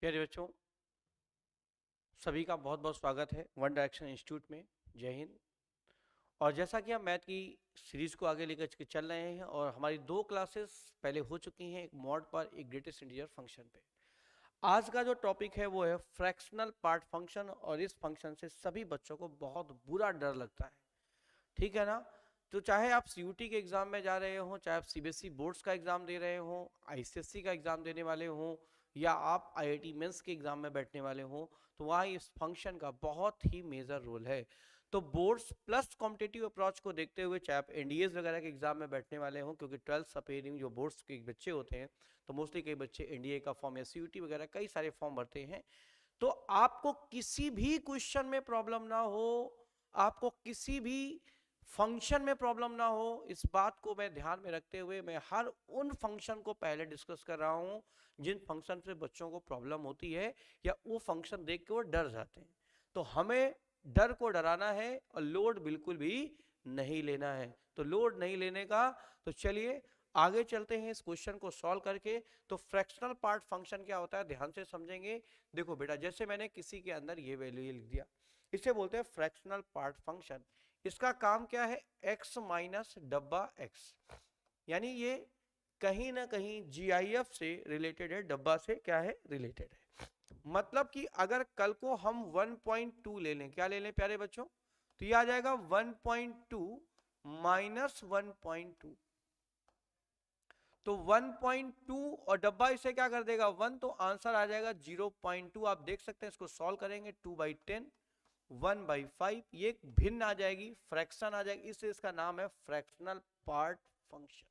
प्यारे बच्चों, सभी का बहुत बहुत स्वागत है वन डायरेक्शन इंस्टीट्यूट में। जय हिंद। और जैसा कि हम मैथ की सीरीज को आगे लेकर के चल रहे हैं और हमारी 2 क्लासेस पहले हो चुकी हैं, एक मॉड पर, एक ग्रेटेस्ट इंटीजर फंक्शन पे। आज का जो टॉपिक है वो है फ्रैक्शनल पार्ट फंक्शन, और इस फंक्शन से सभी बच्चों को बहुत बुरा डर लगता है। ठीक है ना? तो चाहे आप सीयूटी के एग्जाम में जा रहे हो, चाहे आप सीबीएसई बोर्ड्स का एग्जाम दे रहे हो, आईसीएसई का एग्जाम देने वाले हो, या आप आईआईटी मेंस के एग्जाम में बैठने वाले हो, तो वहाँ इस फंक्शन का बहुत ही मेजर रोल है। तो बोर्ड्स प्लस कॉम्पिटिटिव अप्रोच को देखते हुए, चाहे आप एनडीएस वगैरह के एग्जाम में बैठने वाले हो, क्योंकि 12th अपेयरिंग जो बोर्ड्स के बच्चे होते हैं, तो मोस्टली कई बच्चे एनडीए का फॉर्म या सीयूटी वगैरह कई सारे फॉर्म भरते हैं। तो आपको किसी भी क्वेश्चन में प्रॉब्लम ना हो, आपको किसी भी फंक्शन में प्रॉब्लम ना हो, इस बात को मैं ध्यान में रखते हुए मैं हर उन फंक्शन को पहले डिस्कस कर रहा हूं जिन फंक्शन से बच्चों को प्रॉब्लम होती है या वो फंक्शन देख के वो डर जाते हैं। तो हमें डर को डराना है और लोड बिल्कुल भी नहीं लेना है। तो लोड नहीं लेने का, तो चलिए आगे चलते हैं इस क्वेश्चन को सॉल्व करके। तो फ्रैक्शनल पार्ट फंक्शन क्या होता है, ध्यान से समझेंगे। देखो बेटा, जैसे मैंने किसी के अंदर ये वैल्यू लिख दिया, इसे बोलते हैं फ्रैक्शनल पार्ट फंक्शन। इसका काम क्या है, x माइनस डब्बा x, यानी ये कहीं ना कहीं जीआईएफ से रिलेटेड है, डब्बा से क्या है, रिलेटेड है। मतलब कि अगर कल को हम 1.2 ले लें, क्या ले लें प्यारे बच्चों, तो ये आ जाएगा 1.2 माइनस 1.2। तो 1.2 और डब्बा इसे क्या कर देगा 1, तो आंसर आ जाएगा 0.2। आप देख सकते हैं, इसको सॉल्व करेंगे 2/10 1/5, ये एक भिन्न आ जाएगी, फ्रैक्शन आ जाएगी, इससे इसका नाम है फ्रैक्शनल पार्ट फंक्शन।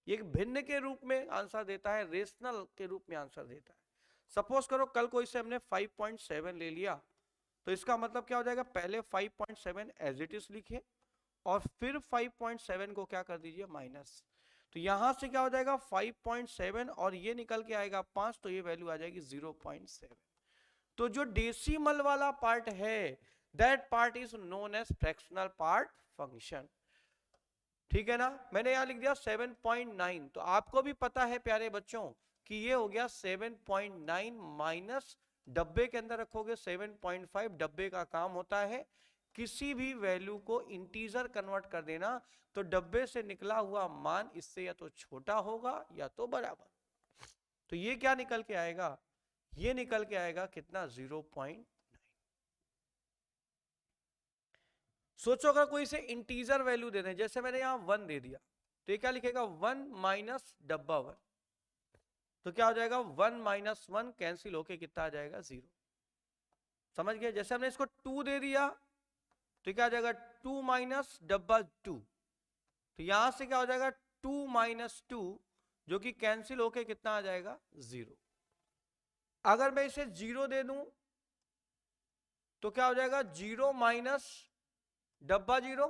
ये एक भिन्न के रूप में आंसर देता है, रेशनल के रूप में आंसर देता है। सपोज करो कल को इसे हमने 5.7 ले लिया, तो इसका मतलब क्या हो जाएगा, पहले 5.7 एज इट इज लिखे और फिर 5.7 को क्या कर दीजिए माइनस। तो यहां से क्या हो जाएगा 5.7 और ये निकल के आएगा 5, तो ये वैल्यू आ जाएगी 0.7। तो जो डेसिमल वाला पार्ट है, that part is known as fractional part function. ठीक है ना? मैंने यहां लिख दिया 7.9, तो आपको भी पता है प्यारे बच्चों कि ये हो गया 7.9 माइनस डब्बे के अंदर रखोगे 7.5। डब्बे का काम होता है किसी भी वैल्यू को इंटीजर कन्वर्ट कर देना, तो डब्बे से निकला हुआ मान इससे या तो छोटा होगा या तो बराबर। तो ये क्या निकल के आएगा, ये निकल के आएगा कितना, 0.9। सोचो अगर कोई इसे इंटीजर वैल्यू दे दें, जैसे मैंने यहां 1 दे दिया, तो ये क्या लिखेगा 1 माइनस डब्बा 1, तो क्या हो जाएगा 1 माइनस 1 कैंसिल होके कितना आ जाएगा 0। समझ गए? जैसे हमने इसको 2 दे दिया, तो क्या आ जाएगा 2 माइनस डब्बा 2, तो यहां से क्या हो जाएगा 2 माइनस 2, जो कि कैंसिल होके कितना आ जाएगा 0। अगर मैं इसे 0 दे दूं, तो क्या हो जाएगा 0 माइनस डब्बा 0,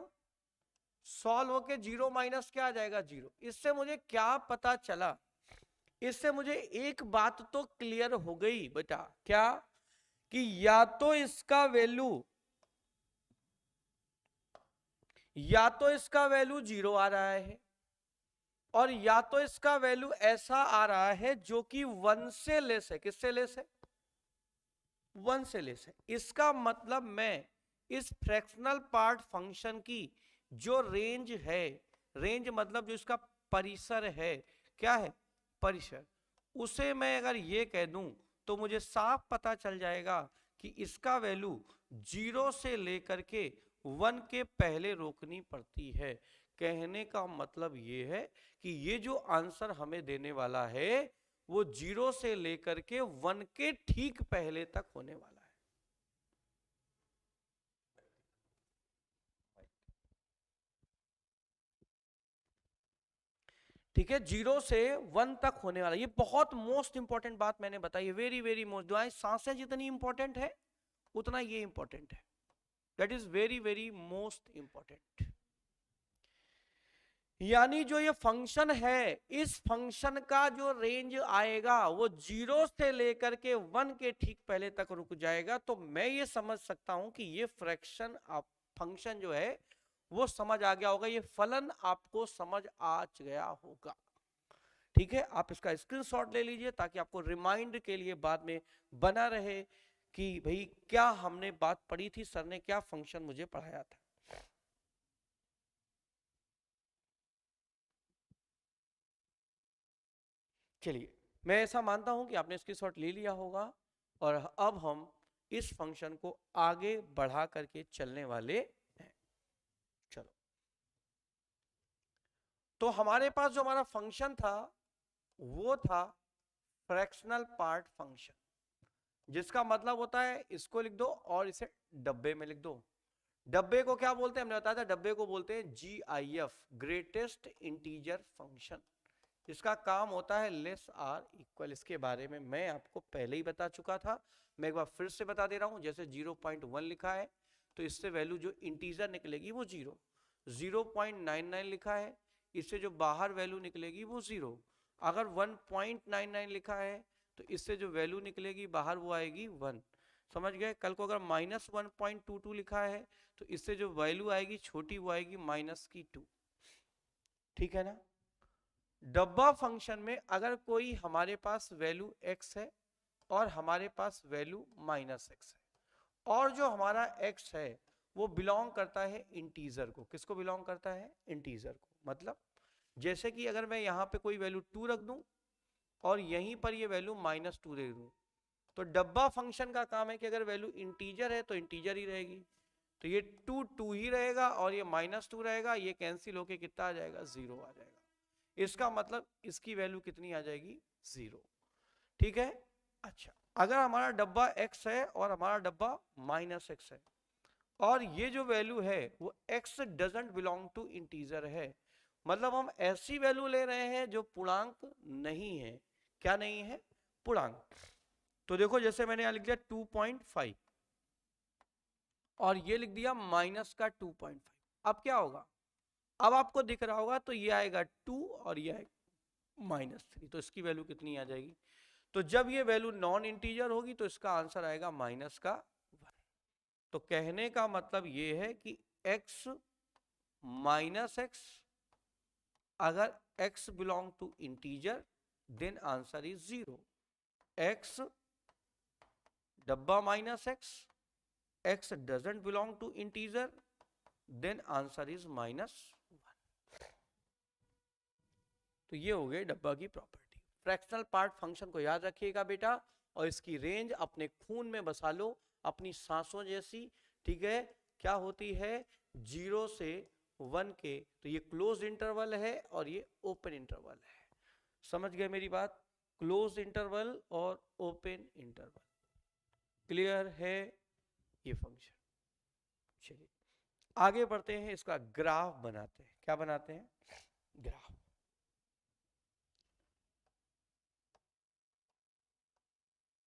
सॉल्व होके 0 माइनस क्या आ जाएगा 0। इससे मुझे क्या पता चला, इससे मुझे एक बात तो क्लियर हो गई बेटा, क्या, कि या तो इसका वैल्यू, या तो इसका वैल्यू 0 आ रहा है, और या तो इसका वैल्यू ऐसा आ रहा है जो कि 1 से लेस है। किससे लेस है, 1 से लेस है। इसका मतलब मैं इस फ्रैक्शनल पार्ट फंक्शन की जो रेंज है, रेंज मतलब जो इसका परिसर है, क्या है, परिसर, उसे मैं अगर ये कह दूं, तो मुझे साफ पता चल जाएगा कि इसका वैल्यू 0 से लेकर के 1 के पहले रोकनी पड़ती है। कहने का मतलब ये है कि ये जो आंसर हमें देने वाला है वो 0 से लेकर के 1 के ठीक पहले तक होने वाला है। ठीक है, 0 से 1 तक होने वाला, ये बहुत मोस्ट इंपॉर्टेंट बात मैंने बताई है, वेरी वेरी मोस्ट। जो सांसें जितनी इंपॉर्टेंट है उतना ये इंपॉर्टेंट है, that is very very most important. यानी जो ये फंक्शन है, इस फंक्शन का जो रेंज आएगा वो 0 से लेकर के 1 के ठीक पहले तक रुक जाएगा। तो मैं ये समझ सकता हूं कि ये फ्रैक्शन फंक्शन जो है वो समझ आ गया होगा, ये फलन आपको समझ आ गया होगा। ठीक है, आप इसका स्क्रीनशॉट ले लीजिए ताकि आपको रिमाइंड के लिए बाद में बना रहे कि भाई क्या हमने बात पढ़ी थी, सर ने क्या फंक्शन मुझे पढ़ाया था। चलिए, मैं ऐसा मानता हूं कि आपने स्क्रीनशॉट ले लिया होगा और अब हम इस फंक्शन को आगे बढ़ा करके चलने वाले हैं। चलो, तो हमारे पास जो हमारा फंक्शन था वो था फ्रैक्शनल पार्ट फंक्शन, जिसका मतलब होता है इसको लिख दो और इसे डब्बे में लिख दो। डब्बे को क्या बोलते हैं, हमने बताया था, डब्बे को बोलते हैं GIF, ग्रेटेस्ट इंटीजर फंक्शन। इसका काम होता है लेस आर इक्वल। इसके बारे में मैं आपको पहले ही बता चुका था, मैं एक बार फिर से बता दे रहा हूं। जैसे 0.1 लिखा है तो इससे वैल्यू जो इंटीजर निकलेगी वो 0। 0.99 लिखा है, इससे जो बाहर वैल्यू निकलेगी वो 0। अगर 1.99 लिखा है तो इससे जो वैल्यू निकलेगी बाहर वो आएगी 1। समझ गए? कल को अगर -1.22 लिखा है तो इससे जो वैल्यू आएगी छोटी वो आएगी -2। ठीक है ना? डब्बा फंक्शन में अगर कोई हमारे पास वैल्यू x है और हमारे पास वैल्यू -x है और जो हमारा x है वो बिलोंग करता है इंटीजर को। किसको बिलोंग करता है? इंटीजर को। मतलब जैसे कि अगर मैं यहाँ पे कोई वैल्यू 2 रख दूं और यहीं पर ये वैल्यू -2 दे दूं, तो डब्बा फंक्शन का काम है कि अगर वैल्यू इंटीजर है तो इंटीजर ही रहेगी, तो ये 2 ही रहेगा और ये -2 रहेगा, ये कैंसिल होके कितना आ जाएगा? 0 आ जाएगा। इसका मतलब इसकी वैल्यू कितनी आ जाएगी? 0। ठीक है? अच्छा, अगर हमारा डब्बा x है और हमारा डब्बा -x है और ये जो वैल्यू है वो x doesn't belong to integer है, मतलब हम ऐसी वैल्यू ले रहे हैं जो पूर्णांक नहीं है। क्या नहीं है? पूर्णांक। तो देखो, जैसे मैंने यहां लिख दिया 2.5 और ये लिख दिया -2.5। अब क्या होगा? अब आपको दिख रहा होगा तो ये आएगा 2 और ये आएगा -3, तो इसकी वैल्यू कितनी आ जाएगी? तो जब ये वैल्यू नॉन इंटीजर होगी तो इसका आंसर आएगा -1। तो कहने का मतलब ये है कि x -x, अगर x belong to integer then answer is 0। x डब्बा -x, x doesn't belong to integer then answer is -1। तो ये हो गई डब्बा की प्रॉपर्टी। फ्रैक्शनल पार्ट फंक्शन को याद रखिएगा बेटा, और इसकी रेंज अपने खून में बसा लो, अपनी सांसों जैसी। ठीक है? क्या होती है? 0 से 1 के, तो ये क्लोज इंटरवल है और ये ओपन इंटरवल है। समझ गए मेरी बात? क्लोज इंटरवल और ओपन इंटरवल। क्लियर है ये फंक्शन? चलिए आगे बढ़ते हैं, इसका ग्राफ बनाते हैं। क्या बनाते हैं? ग्राफ।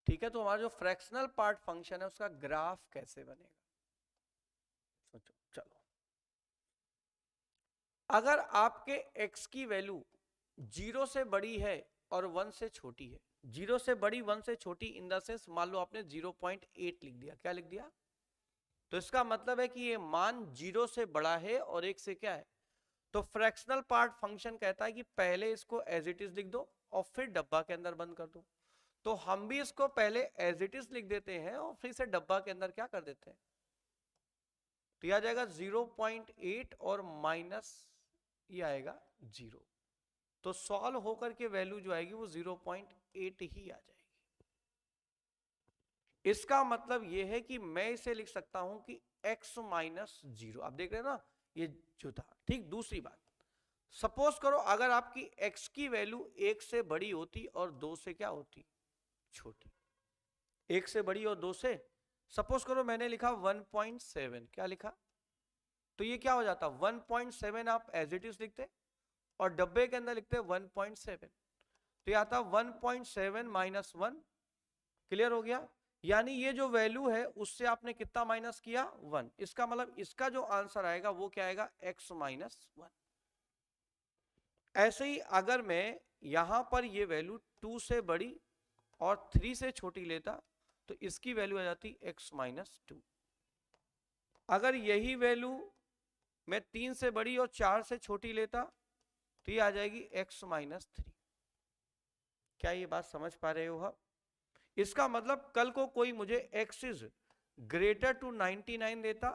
ठीक है, तो हमारा जो फ्रैक्शनल पार्ट फंक्शन है उसका ग्राफ कैसे बनेगा? सोचो। चलो, अगर आपके x की वैल्यू 0 से बड़ी है और 1 से छोटी है, 0 से बड़ी 1 से छोटी इन द सेंस, मान लो आपने 0.8 लिख दिया। क्या लिख दिया? तो इसका मतलब है कि ये मान 0 से बड़ा है और 1 से क्या है? तो फ्रैक्शनल पार्ट फंक्शन कहता है कि पहले इसको एज इट इज लिख दो और फिर डब्बा के अंदर बंद कर दो। तो हम भी इसको पहले एज इट इज लिख देते हैं और फिर इसे डब्बा के अंदर क्या कर देते हैं, तो यह आ जाएगा 0.8 और माइनस ये आएगा 0। तो सॉल्व होकर के वैल्यू जो आएगी वो 0.8 ही आ जाएगी। इसका मतलब ये है कि मैं इसे लिख सकता हूं कि x -0। आप देख रहे हैं ना ये जो था। ठीक, दूसरी बात, सपोज करो अगर आपकी x की वैल्यू 1 से बड़ी होती और 2 से क्या होती? छोटी। 1 से बड़ी और 2 से, सपोज करो मैंने लिखा 1.7। क्या लिखा? तो ये क्या हो जाता? 1.7 आप एज इट इज लिखते और डब्बे के अंदर लिखते 1.7, तो ये आता 1.7 -1। क्लियर हो गया? यानी ये जो वैल्यू है उससे आपने कितना माइनस किया? 1। इसका मतलब इसका जो आंसर आएगा वो क्या आएगा? x -1। ऐसे ही अगर मैं यहां पर ये वैल्यू 2 से बड़ी और 3 से छोटी लेता तो इसकी वैल्यू आ जाती x -2। अगर यही वैल्यू मैं 3 से बड़ी और 4 से छोटी लेता तो ये आ जाएगी x -3। क्या ये बात समझ पा रहे हो आप? इसका मतलब कल को कोई मुझे x इज ग्रेटर टू 99 देता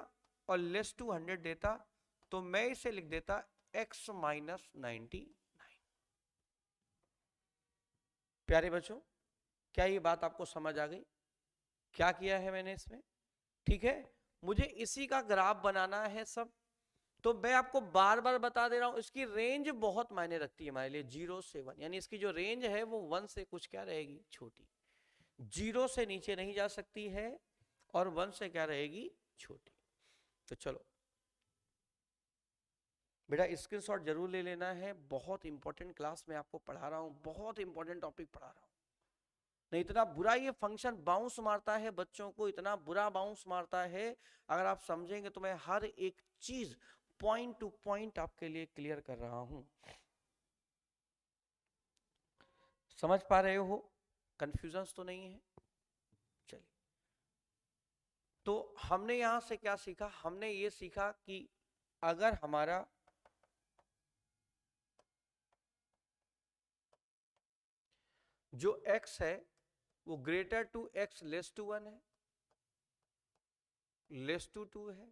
और लेस टू 100 देता, तो मैं इसे लिख देता x माइनस 99। प्यारे बच्चों, क्या ये बात आपको समझ आ गई? क्या किया है मैंने इसमें? ठीक है, मुझे इसी का ग्राफ बनाना है सब। तो मैं आपको बार बार बता दे रहा हूं, इसकी रेंज बहुत मायने रखती है हमारे लिए, 0 से 1, यानी इसकी जो रेंज है वो 1 से कुछ क्या रहेगी, छोटी। 0 से नीचे नहीं जा सकती है और 1 से क्या रहेगी, छोटी। तो चलो बेटा स्क्रीनशॉट जरूर ले लेना है, बहुत इंपॉर्टेंट क्लास में आपको पढ़ा रहा हूं, बहुत इंपॉर्टेंट टॉपिक पढ़ा रहा हूं। नहीं, इतना बुरा ये फंक्शन बाउंस मारता है बच्चों को, इतना बुरा बाउंस मारता है। अगर आप समझेंगे तो मैं हर एक चीज पॉइंट टू पॉइंट आपके लिए क्लियर कर रहा हूं। समझ पा रहे हो? कंफ्यूजन तो नहीं है? चलिए, तो हमने यहां से क्या सीखा? हमने ये सीखा कि अगर हमारा जो x है वो greater to x less to 1 है, लेस टू 2 है,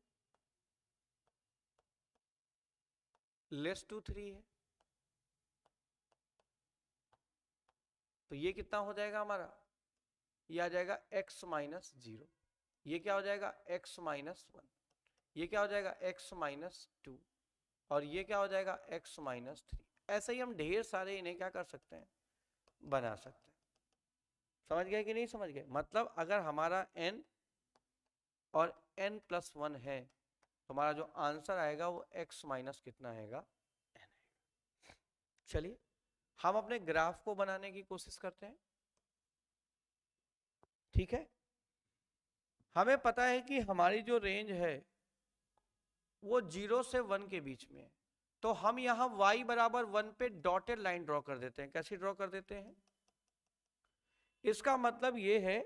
लेस टू 3 है, तो ये कितना हो जाएगा हमारा? ये आ जाएगा x माइनस 0। ये क्या हो जाएगा? x minus 1। ये क्या हो जाएगा? x minus 2। और ये क्या हो जाएगा? x minus 3। ऐसे ही हम ढेर सारे इन्हें क्या कर सकते हैं, बना सकते हैं। समझ गए कि नहीं समझ गए? मतलब अगर हमारा n और n प्लस 1 है तो हमारा जो आंसर आएगा वो x माइनस कितना आएगा, n आएगा। चलिए हम अपने ग्राफ को बनाने की कोशिश करते हैं। ठीक है, हमें पता है कि हमारी जो रेंज है वो 0 से 1 के बीच में है, तो हम यहां y बराबर 1 पे डॉटेड लाइन ड्रॉ कर देते हैं। कैसे ड्रॉ कर देते हैं? इसका मतलब ये है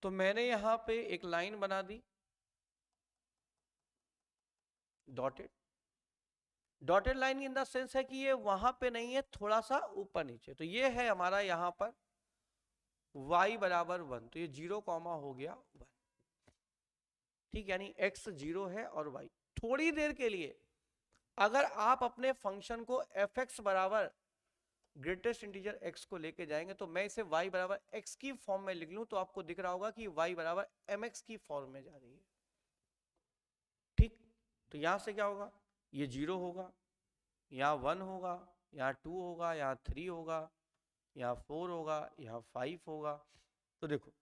तो मैंने यहां पे एक लाइन बना दी dotted. Dotted line in the sense है कि ये वहां पे नहीं है, थोड़ा सा ऊपर नीचे। तो ये है हमारा यहां पर y बराबर 1, तो ये 0 कॉमा हो गया 1। ठीक, यानी x 0 है और y। थोड़ी देर के लिए अगर आप अपने फंक्शन को fx बराबर ग्रेटेस्ट इंटीजर x को लेके जाएंगे, तो मैं इसे y बराबर x की फॉर्म में लिख लूं तो आपको दिख रहा होगा कि y बराबर mx की फॉर्म में जा रही है। ठीक, तो यहां से क्या होगा? ये 0 होगा, यहाँ 1 होगा, यहाँ 2 होगा, यहाँ 3 होगा, यहाँ 4 होगा, यहाँ 5 होगा। तो देखो,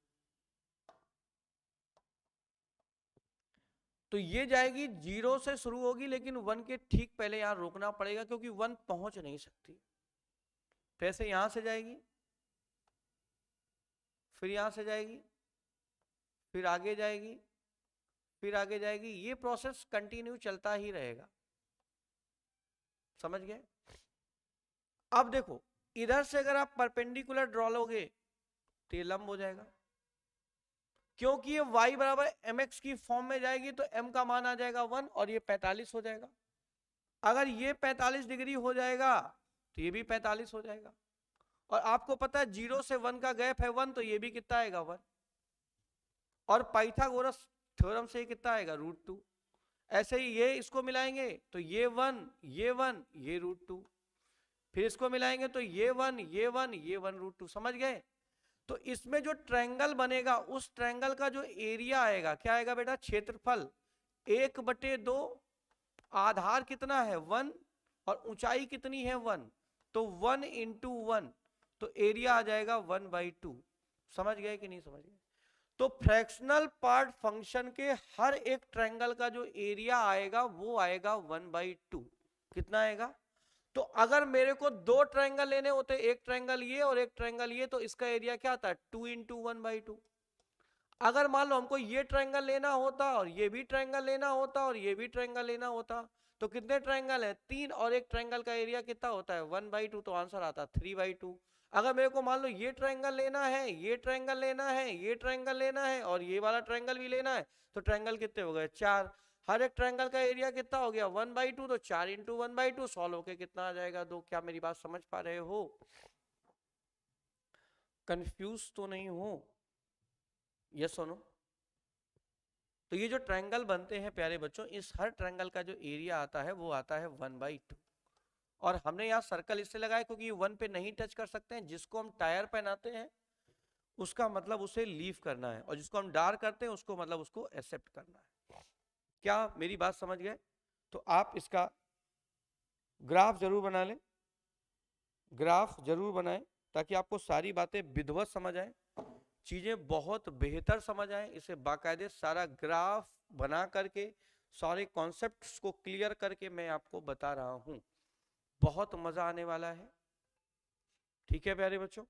तो ये जाएगी 0 से शुरू होगी, लेकिन 1 के ठीक पहले यहां रोकना पड़ेगा क्योंकि 1 पहुंच नहीं सकती। फिर से यहां से जाएगी, फिर यहां से जाएगी, फिर आगे जाएगी, फिर आगे जाएगी। ये प्रोसेस कंटिन्यू चलता ही रहेगा। समझ गए? अब देखो, इधर से अगर आप परपेंडिकुलर ड्रॉ लोगे तो ये लंब हो जाएगा, क्योंकि ये y बराबर mx की फॉर्म में जाएगी तो m का मान आ जाएगा 1 और ये 45 हो जाएगा। अगर ये 45 डिग्री हो जाएगा तो ये भी 45 हो जाएगा। और आपको पता है 0 से 1 का गैप है 1, तो ये भी कितना आएगा 1। और पाइथागोरस थ्योरम से कितना आएगा √2। ऐसे ही ये इसको मिलाएंगे तो ये 1, ये 1, ये √2। फिर इसको मिलाएंगे तो ये 1, ये 1, ये 1 √2। समझ गए? तो इसमें जो ट्रायंगल बनेगा उस ट्रायंगल का जो एरिया आएगा, क्या आएगा बेटा? क्षेत्रफल 1/2। आधार कितना है 1 और ऊंचाई कितनी है 1, तो 1 इंटू 1, तो एरिया आ जाएगा 1/2। समझ गए कि नहीं समझ गए? तो फ्रैक्शनल पार्ट फंक्शन के हर एक ट्रायंगल का जो एरिया आएगा वो आएगा 1/2। कितना आएगा? तो अगर मेरे को दो ट्रायंगल लेने होते, एक ट्रायंगल ये और एक ट्रायंगल ये, तो इसका एरिया क्या आता है? 2 इंटू 1/2। अगर मान लो हमको ये ट्रायंगल लेना होता और ये भी ट्रायंगल लेना होता और ये भी ट्रायंगल लेना होता, तो कितने ट्रायंगल है? 3, और एक ट्रायंगल का एरिया कितना होता है? 1/2, तो आंसर आता है 3/2। अगर मेरे को मान लो ये ट्रायंगल लेना है, ये ट्रायंगल लेना है, ये ट्रायंगल लेना है और ये वाला ट्रायंगल भी लेना है, तो ट्रायंगल कितने हो गए? 4। हर एक ट्रायंगल का एरिया कितना हो गया? 1/2, तो 4 × 1/2 सॉल्व होके कितना आ जाएगा? 2। क्या मेरी बात समझ पा रहे हो? कंफ्यूज तो नहीं हो? यस और नो? तो ये जो ट्रायंगल बनते हैं प्यारे बच्चों, इस हर ट्रायंगल का जो एरिया आता है वो आता है 1/2। और हमने यहाँ सर्कल इससे लगाया क्योंकि 1 पे नहीं टच कर सकते हैं। जिसको हम टायर पहनाते हैं उसका मतलब उसे लीव करना है, और जिसको हम डार करते हैं उसको मतलब उसको एक्सेप्ट करना है। क्या मेरी बात समझ गए? तो आप इसका ग्राफ जरूर बना लें, ग्राफ जरूर बनाएं ताकि आपको सारी बातें विधिवत समझ आए, चीजें बहुत बेहतर समझ आए। इसे बाकायदे सारा ग्राफ बना करके सारे कॉन्सेप्ट्स को क्लियर करके मैं आपको बता रहा हूं। बहुत मजा आने वाला है। ठीक है प्यारे बच्चों?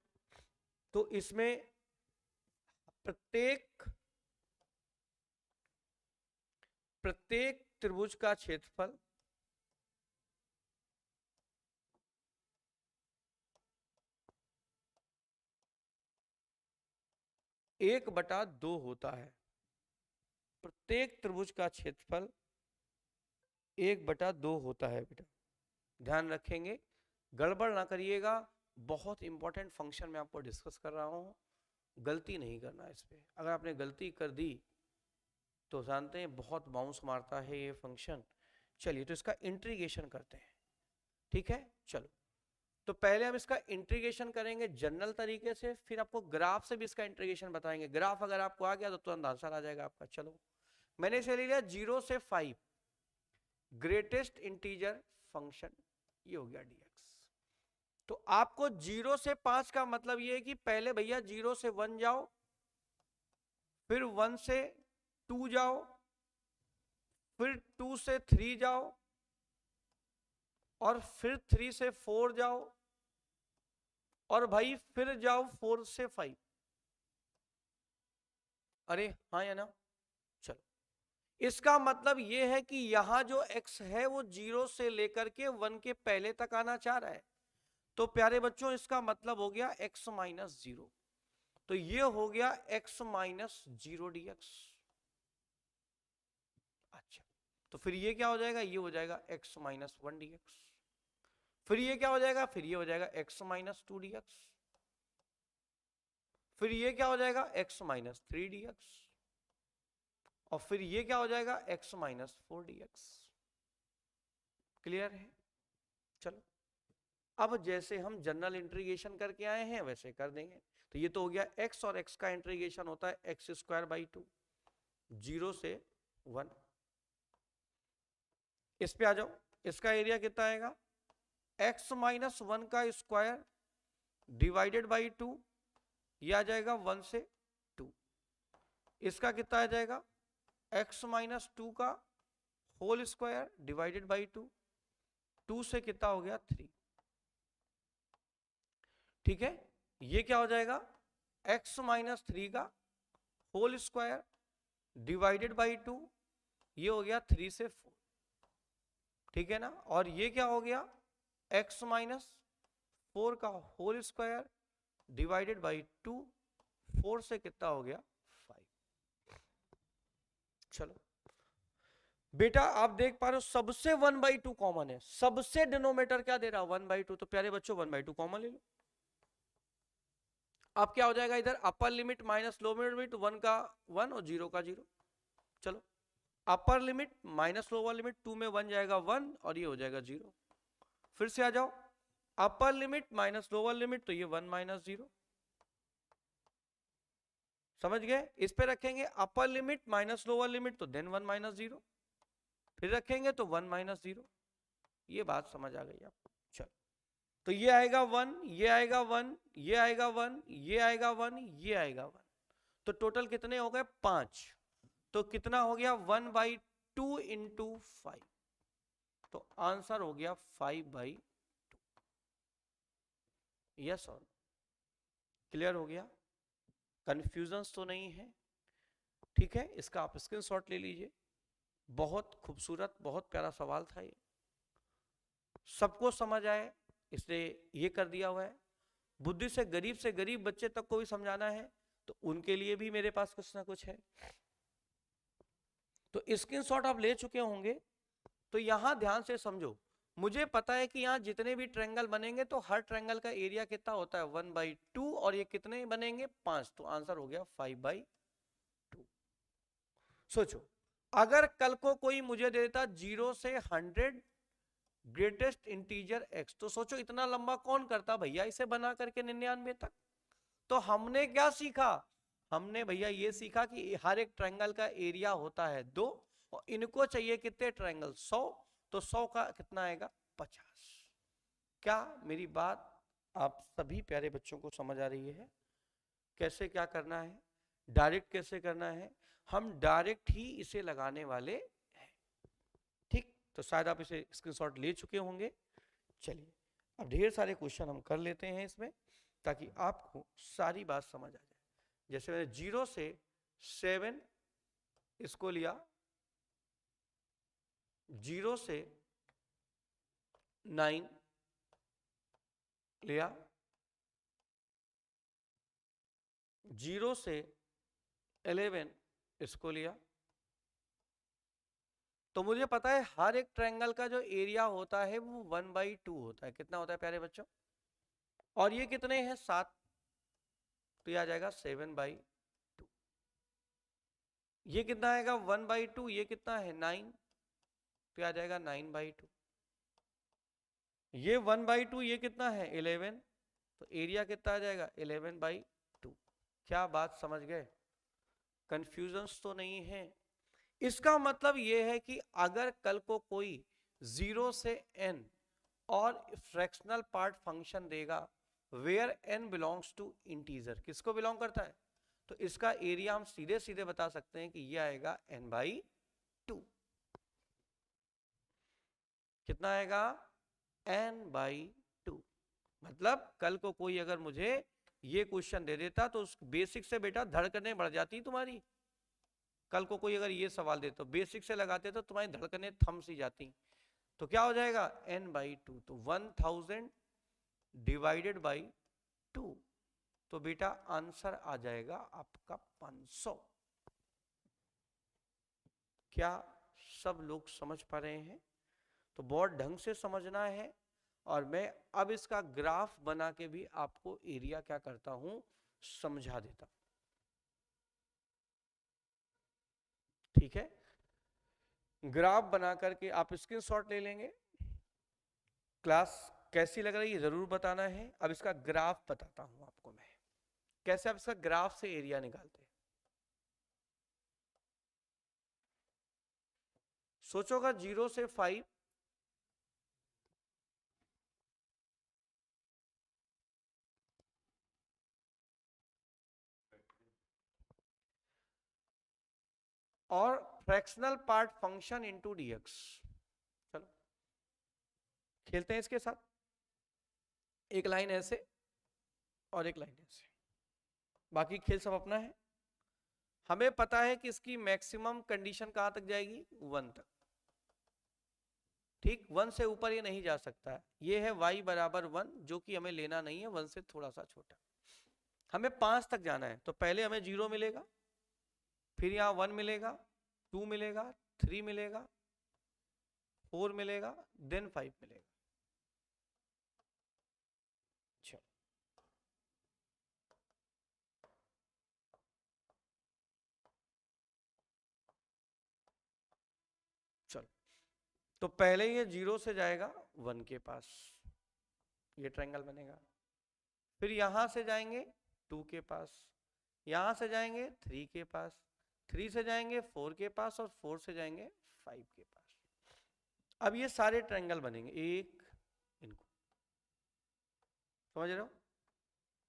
तो इसमें प्रत्येक त्रिभुज का क्षेत्रफल 1/2 होता है। प्रत्येक त्रिभुज का क्षेत्रफल 1/2 होता है बेटा, ध्यान रखेंगे, गड़बड़ ना करिएगा। बहुत इंपॉर्टेंट फंक्शन मैं आपको डिस्कस कर रहा हूं, गलती नहीं करना इस पे। अगर आपने गलती कर दी तो जानते हैं बहुत बाउंस मारता है ये फंक्शन। चलिए तो इसका इंटीग्रेशन करते हैं। ठीक है, चलो। तो पहले हम इसका इंटीग्रेशन करेंगे जनरल तरीके से, फिर आपको ग्राफ से भी इसका इंटीग्रेशन बताएंगे। ग्राफ अगर आपको आ गया तो तुरंत आंसर आ जाएगा आपका। चलो, मैंने इसे ले लिया 0 से 5, ग्रेटेस्ट इंटीजर फंक्शन, ये हो गया dx। तो आपको 0 से 5 का मतलब ये है कि पहले भैया 0 से 1 जाओ, फिर 1 से 2 जाओ, फिर 2 से 3 जाओ, और फिर 3 से 4 जाओ, और भाई फिर जाओ 4 से 5। अरे हाँ या ना? चलो, इसका मतलब यह है कि यहां जो x है वो 0 से लेकर के 1 के पहले तक आना चाह रहा है। तो प्यारे बच्चों इसका मतलब हो गया x - 0। तो ये हो गया x - 0 dx। अच्छा, तो फिर ये क्या हो जाएगा? ये हो जाएगा x - 1 dx। फिर ये क्या हो जाएगा? फिर ये हो जाएगा x - 2 dx। फिर ये क्या हो जाएगा? x - 3 dx। और फिर ये क्या हो जाएगा? x - 4 dx। क्लियर है? चलो, अब जैसे हम जनरल इंटीग्रेशन करके आए हैं वैसे कर देंगे। तो ये तो हो गया x, और x का इंटीग्रेशन होता है x²/2, 0 से 1। इस पे आ जाओ, इसका एरिया कितना आएगा? x - 1 का स्क्वायर डिवाइडेड बाई 2, ये आ जाएगा 1 से 2। इसका कितना आ जाएगा? x - 2 का होल स्क्वायर डिवाइडेड बाई 2, 2 से कितना हो गया? 3। ठीक है, ये क्या हो जाएगा? x - 3 का होल स्क्वायर डिवाइडेड बाई 2, ये हो गया 3 से 4। ठीक है ना? और ये क्या हो गया? x - 4 का होल स्क्वायर डिवाइडेड बाई 2, 4 से कितना हो गया? 5। चलो बेटा, आप देख पा रहे हो सबसे 1/2 कॉमन है, सबसे डिनोमिनेटर क्या दे रहा है? 1/2। तो प्यारे बच्चों 1/2 कॉमन ले लो। अब क्या हो जाएगा? इधर upper limit minus lower limit, 1 का 1 और 0 का 0। चलो, upper limit minus lower limit, 2 में 1 जाएगा 1 और ये हो जाएगा 0। फिर से आ जाओ, upper limit minus lower limit, तो ये 1 - 0। समझ गए? इस पे रखेंगे upper limit minus lower limit, तो देन 1 - 0। फिर रखेंगे तो 1 - 0। ये बात समझ आ गई आपको? चलो, तो ये आएगा 1, ये आएगा 1, ये आएगा 1, ये आएगा 1, ये आएगा 1। तो टोटल कितने हो गए? 5। तो कितना हो गया? 1/2 × 5। तो आंसर हो गया 5/2। यस और क्लियर हो गया? कंफ्यूजन तो नहीं है? ठीक है, इसका आप स्क्रीनशॉट ले लीजिए। बहुत खूबसूरत, बहुत प्यारा सवाल था ये, सबको समझ आए इसलिए ये कर दिया हुआ है। बुद्धि से गरीब बच्चे तक को भी समझाना है तो उनके लिए भी मेरे पास कुछ ना कुछ है। तो स्क्रीनशॉट आप ले चुके होंगे, तो यहां ध्यान से समझो। मुझे पता है कि यहाँ जितने भी ट्रायंगल बनेंगे तो हर ट्रायंगल का एरिया कितना होता है 1/2, और ये कितने बनेंगे 5, तो आंसर हो गया 5/2। सोचो अगर कल को कोई मुझे देता 0 से 100 ग्रेटेस्ट इंटीजर x, तो सोचो इतना लंबा कौन करता भैया इसे बना करके 99 तक। तो हमने क्या सीखा, हमने भैया ये सीखा कि हर एक ट्रायंगल का एरिया होता है 2, और इनको चाहिए कितने ट्रायंगल 100, तो 100 का कितना आएगा 50। क्या मेरी बात आप सभी प्यारे बच्चों को समझ आ रही है? कैसे क्या करना है, डायरेक्ट कैसे करना है, हम डायरेक्ट ही इसे लगाने वाले हैं। ठीक, तो शायद आप इसे स्क्रीनशॉट ले चुके होंगे। चलिए अब ढेर सारे क्वेश्चन हम कर लेते हैं इसमें, ताकि आपको सारी बात समझ आ जाए। जैसे मैंने 0 से 7 इसको लिया, 0 से 9 लिया, 0 से 11 इसको लिया, तो मुझे पता है हर एक ट्रायंगल का जो एरिया होता है वो 1/2 होता है। कितना होता है प्यारे बच्चों? और ये कितने हैं 7, तो ये आ जाएगा 7/2। ये कितना आएगा 1/2, ये कितना है 9, तो आ जाएगा 9/2। ये 1/2, ये कितना है 11, तो एरिया कितना आ जाएगा 11/2। क्या बात समझ गए? कंफ्यूजन्स तो नहीं है? इसका मतलब ये है कि अगर कल को कोई 0 से n और फ्रैक्शनल पार्ट फंक्शन देगा where n belongs to integer, किसको बिलोंग करता है, तो इसका एरिया हम सीधे सीधे बता सकते हैं कि ये आएगा n/2। कितना आएगा n/2। मतलब कल को कोई अगर मुझे ये क्वेश्चन दे देता तो उस बेसिक से बेटा धड़कनें बढ़ जाती तुम्हारी। कल को कोई अगर ये सवाल दे तो बेसिक से लगाते तो तुम्हारी धड़कनें थम सी जाती। तो क्या हो जाएगा n/2, तो 1000 डिवाइडेड बाई 2, तो बेटा आंसर आ जाएगा आपका 500। क्या सब लोग समझ पा रहे हैं? तो बहुत ढंग से समझना है, और मैं अब इसका ग्राफ बना के भी आपको एरिया क्या करता हूं समझा देता। ठीक है, ग्राफ बना करके आप स्क्रीनशॉट ले लेंगे। क्लास कैसी लग रही है जरूर बताना है। अब इसका ग्राफ बताता हूं आपको मैं, कैसे आप इसका ग्राफ से एरिया निकालते हैं। सोचोगा 0 से 5, और fractional part function into dx। चलो खेलते हैं इसके साथ। एक लाइन ऐसे और एक लाइन ऐसे, बाकी खेल सब अपना है। हमें पता है कि इसकी मैक्सिमम कंडीशन कहां तक जाएगी 1 तक। ठीक, 1 से ऊपर ये नहीं जा सकता। ये है y बराबर 1, जो कि हमें लेना नहीं है, 1 से थोड़ा सा छोटा। हमें 5 तक जाना है, तो पहले हमें 0 मिलेगा, फिर यहाँ 1 मिलेगा, 2 मिलेगा, 3 मिलेगा, 4 मिलेगा, देन 5 मिलेगा। चलो चलो, तो पहले ये 0 से जाएगा 1 के पास, ये ट्रायंगल बनेगा। फिर यहां से जाएंगे 2 के पास, यहां से जाएंगे 3 के पास, 3 से जाएंगे 4 के पास, और 4 से जाएंगे 5 के पास। अब ये सारे ट्रायंगल बनेंगे एक, इनको समझ रहे हो?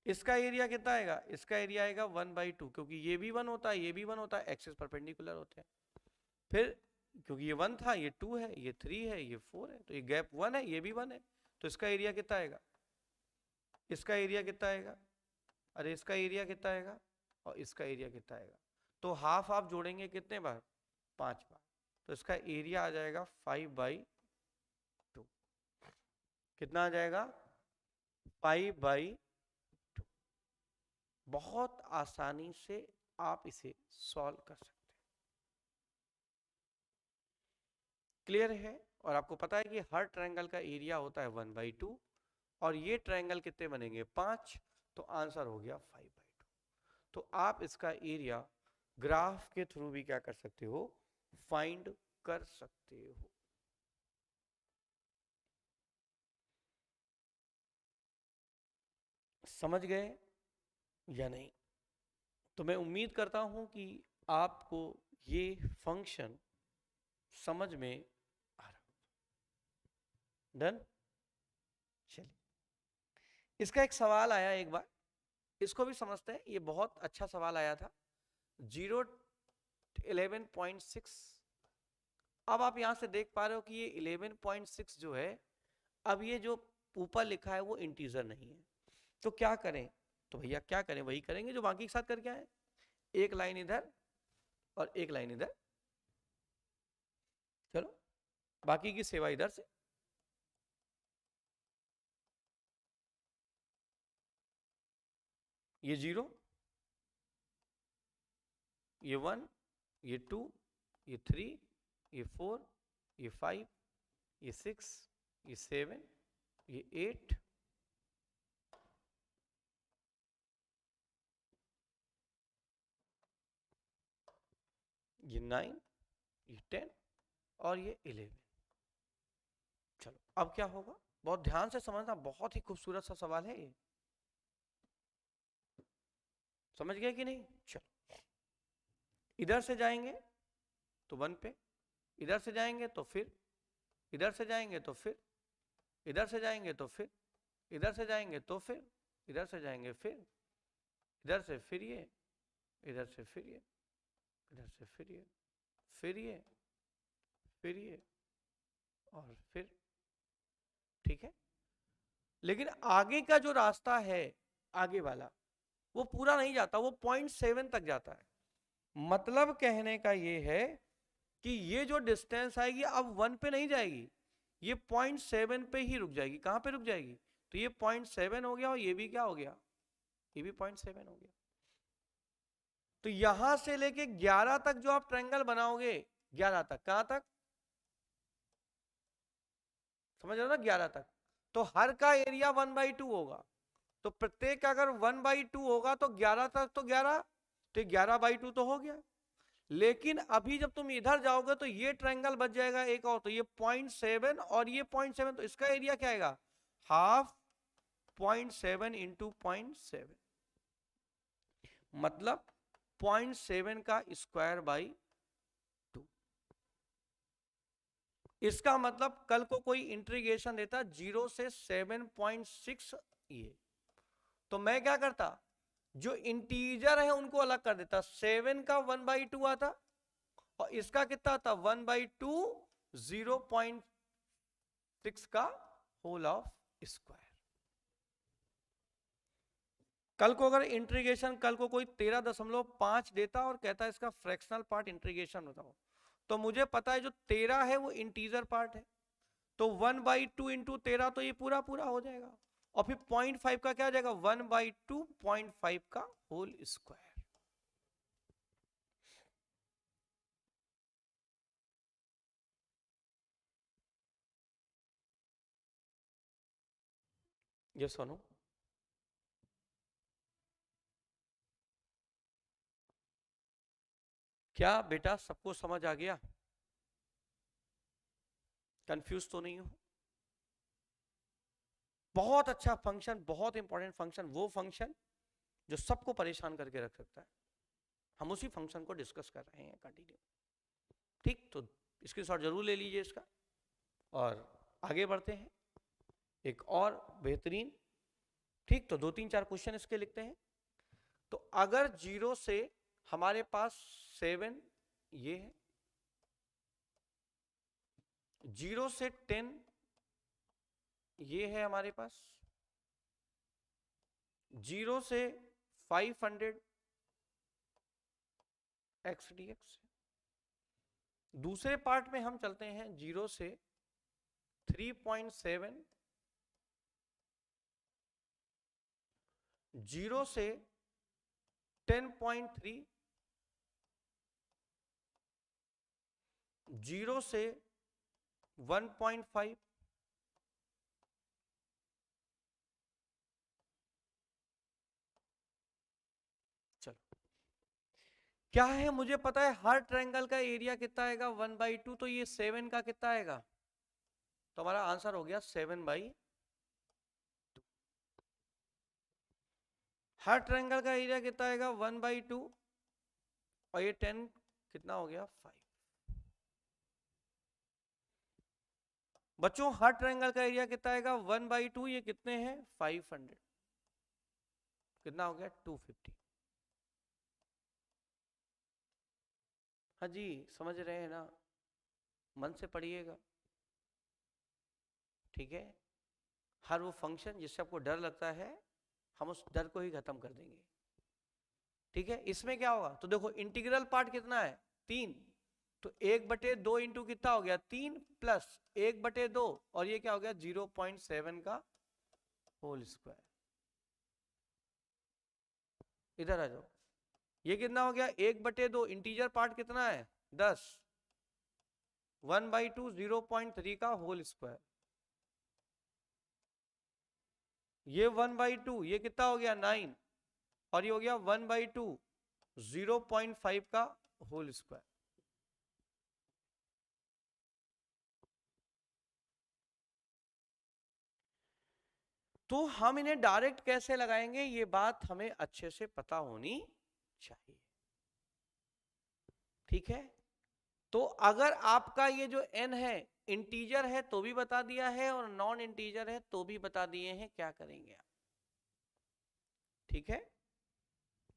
इसका एरिया कितना आएगा? इसका एरिया आएगा 1/2, क्योंकि ये भी 1 होता है, ये भी 1 होता है, एक्सिस परपेंडिकुलर होते हैं। फिर क्योंकि ये 1 था, ये 2 है, ये 3 है, ये 4 है, तो ये गैप 1 है, ये भी 1 है, तो इसका एरिया कितना आएगा? इसका एरिया कितना आएगा? अरे इसका एरिया कितना आएगा और इसका एरिया कितना आएगा? तो हाफ आप जोड़ेंगे कितने बार? 5 बार। तो इसका एरिया आ जाएगा 5/2। कितना आ जाएगा? 5/2। बहुत आसानी से आप इसे सॉल्व कर सकते हैं। क्लियर है? और आपको पता है कि हर ट्रायंगल का एरिया होता है 1/2 और ये ट्रायंगल कितने बनेंगे? 5। तो आंसर हो गया 5/2। तो आप इसका एरिया ग्राफ के थ्रू भी क्या कर सकते हो? फाइंड कर सकते हो। समझ गए या नहीं? तो मैं उम्मीद करता हूं कि आपको ये फंक्शन समझ में आ रहा। डन? चलिए, इसका एक सवाल आया एक बार, इसको भी समझते हैं। ये बहुत अच्छा सवाल आया था। 011.6। अब आप यहां से देख पा रहे हो कि ये 11.6 जो है, अब ये जो ऊपर लिखा है वो इंटीजर नहीं है। तो क्या करें? तो भैया क्या करें? वही करेंगे जो बाकी के साथ करके आए। एक लाइन इधर और एक लाइन इधर। चलो, बाकी की सेवा इधर से। ये 0, ये 1, ये 2, ये 3, ये 4, ये 5, ये 6, ये 7, ये 8, ये 9, ये 10 और ये 11। चलो, अब क्या होगा? बहुत ध्यान से समझना, बहुत ही खूबसूरत सा सवाल है ये। समझ गए कि नहीं? चलो, इधर से जाएंगे तो 1 पे, इधर से जाएंगे तो फिर, इधर से जाएंगे तो फिर, इधर से जाएंगे तो फिर, इधर से जाएंगे तो फिर, इधर से जाएंगे फिर, इधर से फिर ये, इधर से फिर ये, इधर से फिर ये, फिर ये, फिर ये और फिर। ठीक है? लेकिन आगे का जो रास्ता है, आगे वाला, वो पूरा नहीं जाता, वो 0.7 तक जाता है। मतलब कहने का ये है कि ये जो डिस्टेंस आएगी अब 1 पे नहीं जाएगी, ये 0.7 पे ही रुक जाएगी। कहां पे रुक जाएगी? तो ये 0.7 हो गया और ये भी क्या हो गया? ये भी 0.7 हो गया। तो यहां से लेके 11 तक जो आप ट्रायंगल बनाओगे, 11 तक, कहां तक? समझ रहे हो ना? 11 तक। तो हर का एरिया 1/2 होगा। तो प्रत्येक अगर 1/2 होगा तो 11 तक तो 11, तो 11/2 तो हो गया। लेकिन अभी जब तुम इधर जाओगे तो ये ट्रायंगल बच जाएगा एक और, तो ये 0.7 और ये 0.7, तो इसका एरिया क्या आएगा? हाफ 0.7 इंटू 0.7, मतलब 0.7 का स्क्वायर बाई 2। इसका मतलब कल को कोई इंटीग्रेशन देता 0 से 7.6 ये, तो मैं क्या करता? जो इंटीजर है उनको अलग कर देता। 7 का 1/2 आता और इसका कितना आता? 1/2, 0.6 का होल ऑफ स्क्वायर। कल को अगर इंटीग्रेशन कल को कोई 13.5 देता और कहता है इसका फ्रैक्शनल पार्ट इंटीग्रेशन बताओ, तो मुझे पता है जो 13 है वो इंटीजर पार्ट है, तो 1/2 इंटू 13 तो ये पूरा पूरा हो जाएगा। और फिर 0.5 का क्या आ जाएगा? 1/2 0.5 का होल स्क्वायर। ये सुनो, क्या बेटा सबको समझ आ गया? कंफ्यूज तो नहीं हो? बहुत अच्छा फंक्शन, बहुत इंपॉर्टेंट फंक्शन, वो फंक्शन जो सबको परेशान करके रख सकता है। हम उसी फंक्शन को डिस्कस कर रहे हैं कंटिन्यू। ठीक, तो स्क्रीनशॉट जरूर ले लीजिए इसका और आगे बढ़ते हैं एक और बेहतरीन। ठीक, तो 2 3 4 क्वेश्चन इसके लिखते हैं। तो अगर 0 से हमारे पास 7 ये है, 0 से 10 ये है हमारे पास, 0 से 500 x dx। दूसरे पार्ट में हम चलते हैं 0 से 3.7, 0 से 10.3, 0 से 1.5, 1 क्या है मुझे पता है हर ट्रायंगल का एरिया कितना आएगा 1/2, तो ये 7 का कितना आएगा, तो हमारा आंसर हो गया 7/2। हर ट्रायंगल का एरिया कितना आएगा 1/2, और ये 10 कितना हो गया 5। बच्चों हर ट्रायंगल का एरिया कितना आएगा 1/2, ये कितने हैं 500, कितना हो गया 250। हाँ जी समझ रहे हैं ना, मन से पढ़िएगा, ठीक है। हर वो फंक्शन जिससे आपको डर लगता है हम उस डर को ही खत्म कर देंगे, ठीक है। इसमें क्या होगा, तो देखो इंटीग्रल पार्ट कितना है 3, तो 1/2 इंटू कितना हो गया 3 प्लस 1/2, और ये क्या हो गया 0.7 का होल स्क्वायर। इधर आ जाओ, ये कितना हो गया 1/2, इंटीजर पार्ट कितना है 10, 1/2 0.3 का होल स्क्वायर, ये 1/2 ये कितना हो गया 9, और ये हो गया 1/2 0.5 का होल स्क्वायर। तो हम इन्हें डायरेक्ट कैसे लगाएंगे, ये बात हमें अच्छे से पता होनी चाहिए, ठीक है। तो अगर आपका ये जो n है इंटीजर है तो भी बता दिया है, और नॉन इंटीजर है तो भी बता दिए हैं, क्या करेंगे आप, ठीक है।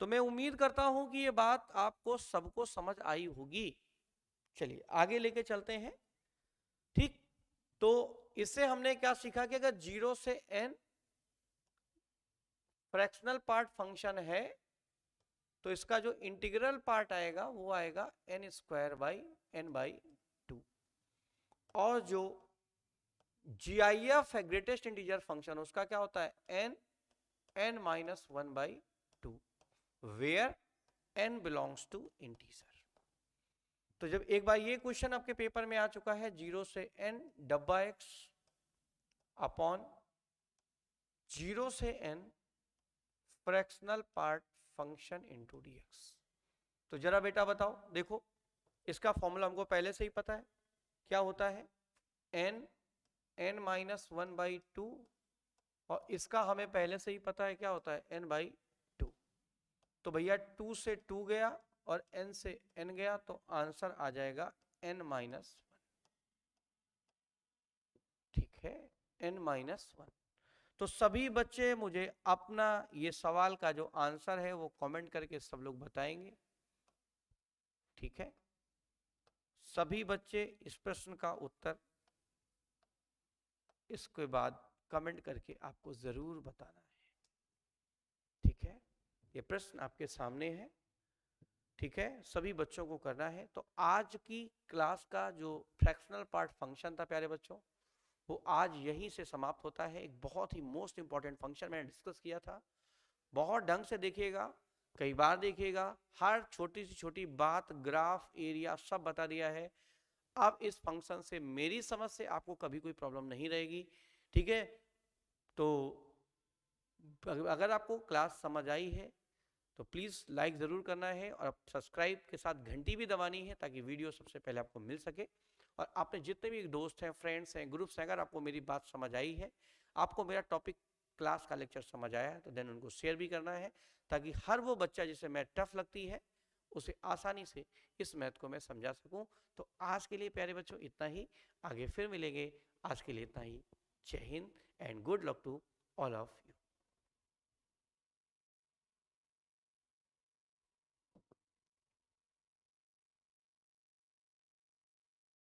तो मैं उम्मीद करता हूं कि ये बात आपको सबको समझ आई होगी। चलिए आगे लेके चलते हैं, ठीक। तो इससे हमने क्या सीखा कि अगर 0 से n फ्रैक्शनल पार्ट फंक्शन है तो इसका जो इंटीग्रल पार्ट आएगा वो आएगा n² / n/2, और जो GIF है ग्रेटेस्ट इंटीजर फंक्शन उसका क्या होता है n-1/2, where n belongs to integer. तो जब एक बार ये क्वेश्चन आपके पेपर में आ चुका है 0 से n x अपॉन 0 से n fractional part function into dx। तो जरा बेटा बताओ, देखो इसका फॉर्मूला हमको पहले से ही पता है, क्या होता है n-1/2, और इसका हमें पहले से ही पता है क्या होता है n/2। तो भैया 2 से 2 गया और n से n गया, तो आंसर आ जाएगा n-1, ठीक है n-1। तो सभी बच्चे मुझे अपना ये सवाल का जो आंसर है वो कमेंट करके सब लोग बताएंगे, ठीक है। सभी बच्चे इस प्रश्न का उत्तर इसके बाद कमेंट करके आपको जरूर बताना है, ठीक है। ये प्रश्न आपके सामने है, ठीक है, सभी बच्चों को करना है। तो आज की क्लास का जो फ्रैक्शनल पार्ट फंक्शन था प्यारे बच्चों, वो आज यहीं से समाप्त होता है। एक बहुत ही मोस्ट इंपॉर्टेंट फंक्शन मैंने डिस्कस किया था, बहुत ढंग से देखिएगा, कई बार देखिएगा, हर छोटी से छोटी बात ग्राफ एरिया सब बता दिया है। अब इस फंक्शन से मेरी समझ से आपको कभी कोई प्रॉब्लम नहीं रहेगी, ठीक है। तो अगर आपको क्लास समझ आई है तो प्लीज़ लाइक ज़रूर करना है, और सब्सक्राइब के साथ घंटी भी दबानी है ताकि वीडियो सबसे पहले आपको मिल सके। और आपने जितने भी दोस्त हैं, फ्रेंड्स हैं, ग्रुप्स हैं, अगर आपको मेरी बात समझ आई है, आपको मेरा टॉपिक क्लास का लेक्चर समझ आया है, तो देन उनको शेयर भी करना है, ताकि हर वो बच्चा जिसे मैथ टफ लगती है उसे आसानी से इस मैथ को मैं समझा सकूं। तो आज के लिए प्यारे बच्चों इतना ही, आगे फिर मिलेंगे। आज के लिए इतना ही। जय हिंद and good luck to all of you.